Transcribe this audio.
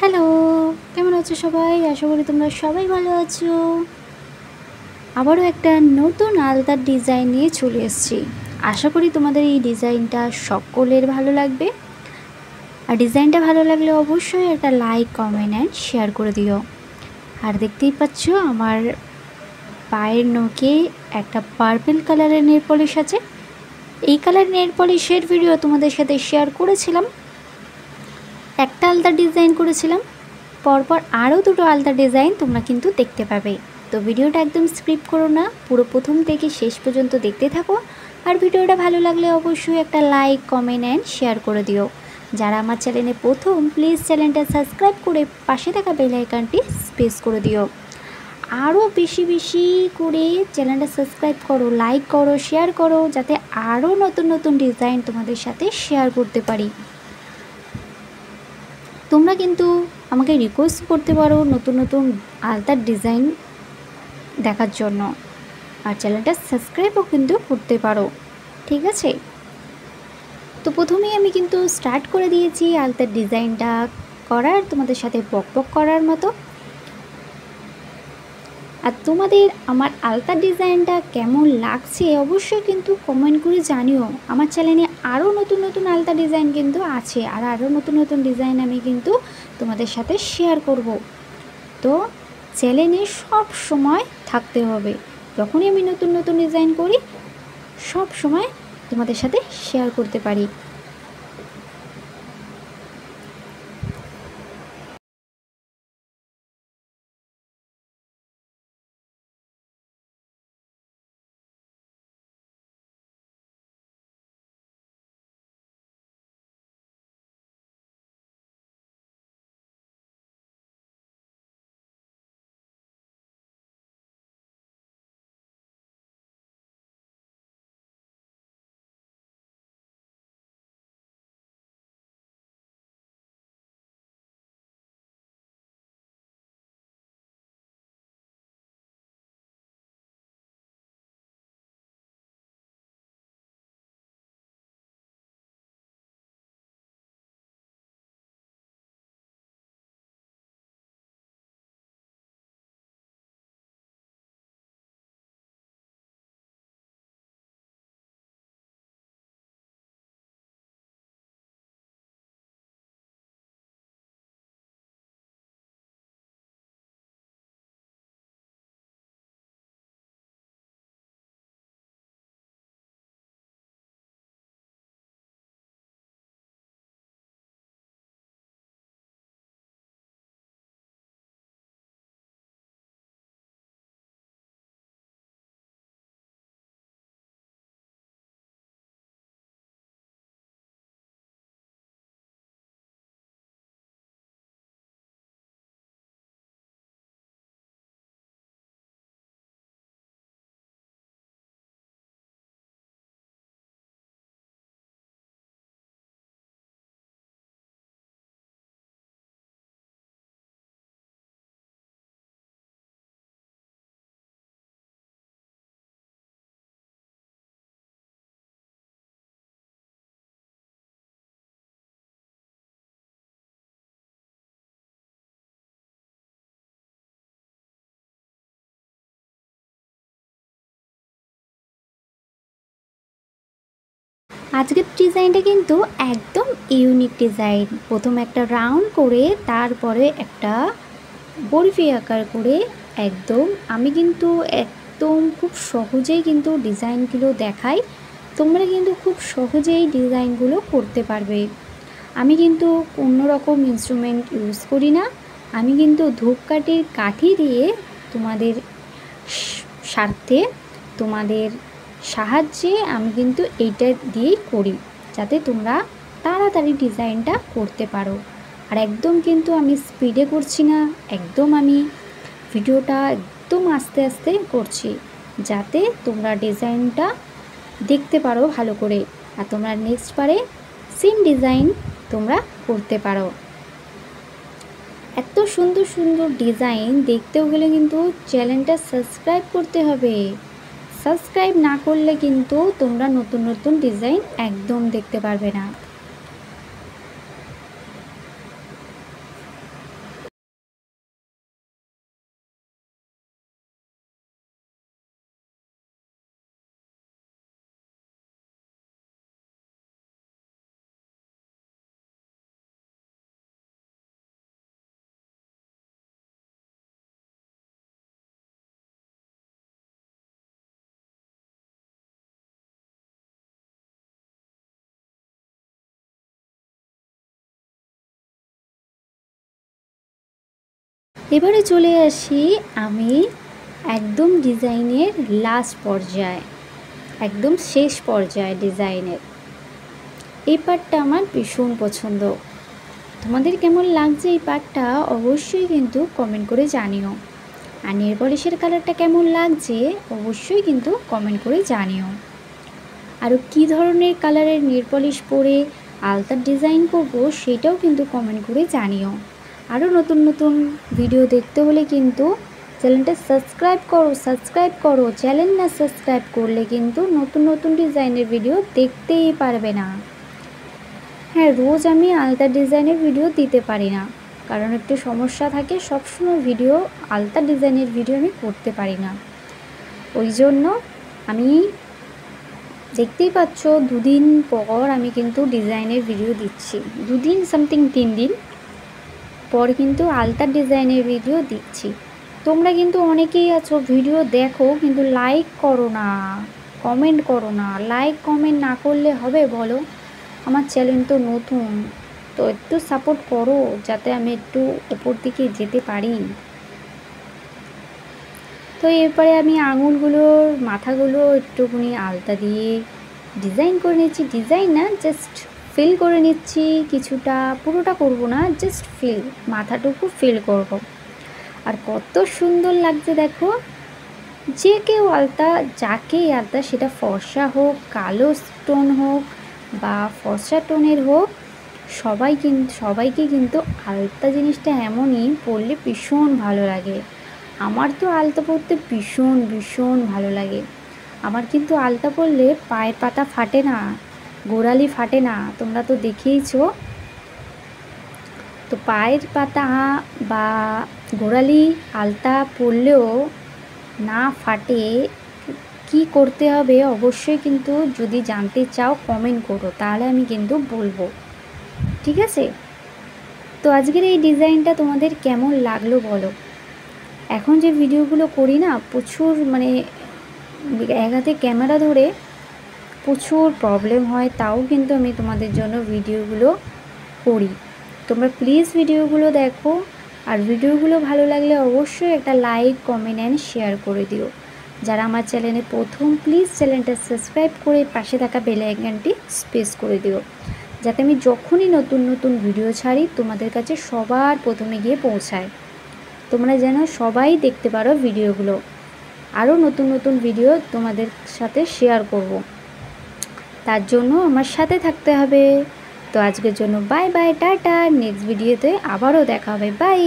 Hello, কেমন আছো সবাই? আশা করি তোমরা সবাই ভালো আছো। আবারও একটা নতুন আলতার ডিজাইন নিয়ে চলে এসেছি। আশা করি তোমাদের এই ডিজাইনটা সকলের ভালো লাগবে। আর ডিজাইনটা ভালো লাগলে অবশ্যই একটা লাইক, কমেন্ট অ্যান্ড শেয়ার করে দিও। আর দেখতেই পাচ্ছ আমার পায়ের নখে একটা পার্পল কালারের নেল পলিশ আছে। এই কালার নেল পলিশের ভিডিও তোমাদের সাথে শেয়ার করেছিলাম। একটা আলতা ডিজাইন করেছিলাম, পরপর আরও দুটো আলতা ডিজাইন তোমরা কিন্তু দেখতে পাবে। তো ভিডিওটা একদম স্কিপ করো না, পুরো প্রথম থেকে শেষ পর্যন্ত দেখতে থাকো। আর ভিডিওটা ভালো লাগলে অবশ্যই একটা লাইক, কমেন্ট অ্যান্ড শেয়ার করে দিও। যারা আমার চ্যানেলে প্রথম, প্লিজ চ্যানেলটা সাবস্ক্রাইব করে পাশে থাকা বেল আইকনটি প্রেস করে দিও। আরও বেশি বেশি করে চ্যানেলটা সাবস্ক্রাইব করো, লাইক করো, শেয়ার করো, যাতে আরও নতুন নতুন ডিজাইন তোমাদের সাথে শেয়ার করতে পারি। তোমরা কিন্তু আমাকে রিকোয়েস্ট করতে পারো নতুন নতুন আলতার ডিজাইন দেখার জন্য, আর চ্যানেলটা সাবস্ক্রাইবও কিন্তু করতে পারো, ঠিক আছে? তো প্রথমেই আমি কিন্তু স্টার্ট করে দিয়েছি আলতার ডিজাইনটা করার, তোমাদের সাথে বকবক করার মতো। আর তোমাদের আমার আলতার ডিজাইনটা কেমন লাগছে অবশ্যই কিন্তু কমেন্ট করে জানিও। আমার চ্যানেলে আরও নতুন নতুন আলতা ডিজাইন কিন্তু আছে, আর আরও নতুন নতুন ডিজাইন আমি কিন্তু তোমাদের সাথে শেয়ার করব। তো চ্যানেলে সব সময় থাকতে হবে, যখনই আমি নতুন নতুন ডিজাইন করি সব সময় তোমাদের সাথে শেয়ার করতে পারি। আজকের ডিজাইনটা কিন্তু একদম ইউনিক ডিজাইন। প্রথম একটা রাউন্ড করে তারপরে একটা বরফি আকার করে একদম আমি কিন্তু একদম খুব সহজেই কিন্তু ডিজাইনগুলো দেখাই। তোমরা কিন্তু খুব সহজেই ডিজাইনগুলো করতে পারবে। আমি কিন্তু কোনো রকম ইনস্ট্রুমেন্ট ইউজ করি না, আমি কিন্তু ধূপকাঠির কাঠি দিয়ে তোমাদের স্বার্থে, তোমাদের সাহায্যে আমি কিন্তু এইটা দিয়েই করি, যাতে তোমরা তাড়াতাড়ি ডিজাইনটা করতে পারো। আর একদম কিন্তু আমি স্পিডে করছি না, একদম আমি ভিডিওটা একদম আস্তে আস্তে করছি, যাতে তোমরা ডিজাইনটা দেখতে পারো ভালো করে, আর তোমরা নেক্সট বারে সেম ডিজাইন তোমরা করতে পারো। এত সুন্দর সুন্দর ডিজাইন দেখতেও গেলে কিন্তু চ্যানেলটা সাবস্ক্রাইব করতে হবে। সাবস্ক্রাইব না করলে কিন্তু তোমরা নতুন নতুন ডিজাইন একদম দেখতে পারবে না। এবারে চলে আসি আমি একদম ডিজাইনের লাস্ট পর্যায়ে, একদম শেষ পর্যায়ে ডিজাইনের। এই পার্টটা আমার ভীষণ পছন্দ। তোমাদের কেমন লাগছে এই পার্টটা অবশ্যই কিন্তু কমেন্ট করে জানিও। আর নেল পলিশের কালারটা কেমন লাগছে অবশ্যই কিন্তু কমেন্ট করে জানিও। আরও কী ধরনের কালারের নেল পলিশ পরে আলতার ডিজাইন করবো সেটাও কিন্তু কমেন্ট করে জানিও। আরও নতুন নতুন ভিডিও দেখতে হলে কিন্তু চ্যানেলটা সাবস্ক্রাইব করো। চ্যানেল না সাবস্ক্রাইব করলে কিন্তু নতুন নতুন ডিজাইনের ভিডিও দেখতেই পারবে না। হ্যাঁ, রোজ আমি আলতা ডিজাইনের ভিডিও দিতে পারি না, কারণ একটু সমস্যা থাকে, সবসময় আলতা ডিজাইনের ভিডিও আমি করতে পারি না। ওই জন্য আমি দেখতেই পাচ্ছ 2 দিন পর আমি কিন্তু ডিজাইনের ভিডিও দিচ্ছি, 2 দিন সামথিং 3 দিন পর কিন্তু আলতার ডিজাইনের ভিডিও দিচ্ছি। তোমরা কিন্তু অনেকেই আছো ভিডিও দেখো কিন্তু লাইক করো না, কমেন্ট করো না। লাইক কমেন্ট না করলে হবে বলো? আমার চ্যানেল তো নতুন, তো একটু সাপোর্ট করো যাতে আমি একটু উপর দিকে যেতে পারি। তো এরপরে আমি আঙুলগুলোর মাথাগুলো একটুখানি আলতা দিয়ে ডিজাইন করে নিচ্ছি। ডিজাইন না, জাস্ট ফিল করে নিচ্ছি কিছুটা, পুরোটা করব না, জাস্ট মাথাটুকু ফিল করব। আর কত সুন্দর লাগছে দেখো। যে কেউ আলতা, যাকেই আলতা, সেটা ফর্সা হোক, কালো স্টোন হোক বা ফর্সা টোনের হোক, সবাইকে কিন্তু আলতা জিনিসটা এমনই পরলে ভীষণ ভালো লাগে। আমার তো আলতা পরতে ভীষণ ভীষণ ভালো লাগে। আমার কিন্তু আলতা পরলে পায়ের পাতা ফাটে না, গোড়ালি ফাটে না, তোমরা তো দেখেইছো। তো পায়ের পাতা বা গোড়ালি আলতা পরলেও না ফাটে, কি করতে হবে অবশ্যই কিন্তু যদি জানতে চাও কমেন্ট করো, তাহলে আমি কিন্তু বলবো, ঠিক আছে? তো আজকের এই ডিজাইনটা তোমাদের কেমন লাগলো বলো। এখন যে ভিডিওগুলো করি না, প্রচুর এক হাতে ক্যামেরা ধরে প্রচুর প্রবলেম হয়, তাও কিন্তু আমি তোমাদের জন্য ভিডিওগুলো করি। তোমরা প্লিজ ভিডিওগুলো দেখো, আর ভিডিওগুলো ভালো লাগলে অবশ্যই একটা লাইক, কমেন্ট অ্যান্ড শেয়ার করে দিও। যারা আমার চ্যানেলে প্রথম, প্লিজ চ্যানেলটা সাবস্ক্রাইব করে পাশে থাকা বেল আইকনটি প্রেস করে দিও, যাতে আমি যখনই নতুন নতুন ভিডিও ছাড়ি তোমাদের কাছে সবার প্রথমে গিয়ে পৌঁছায়। তোমরা যেন সবাই দেখতে পারো ভিডিওগুলো। আরও নতুন নতুন ভিডিও তোমাদের সাথে শেয়ার করব, তার জন্য আমার সাথে থাকতে হবে। তো আজকের জন্য বাই বাই, টাটা। নেক্সট ভিডিওতে আবারও দেখা হবে, বাই।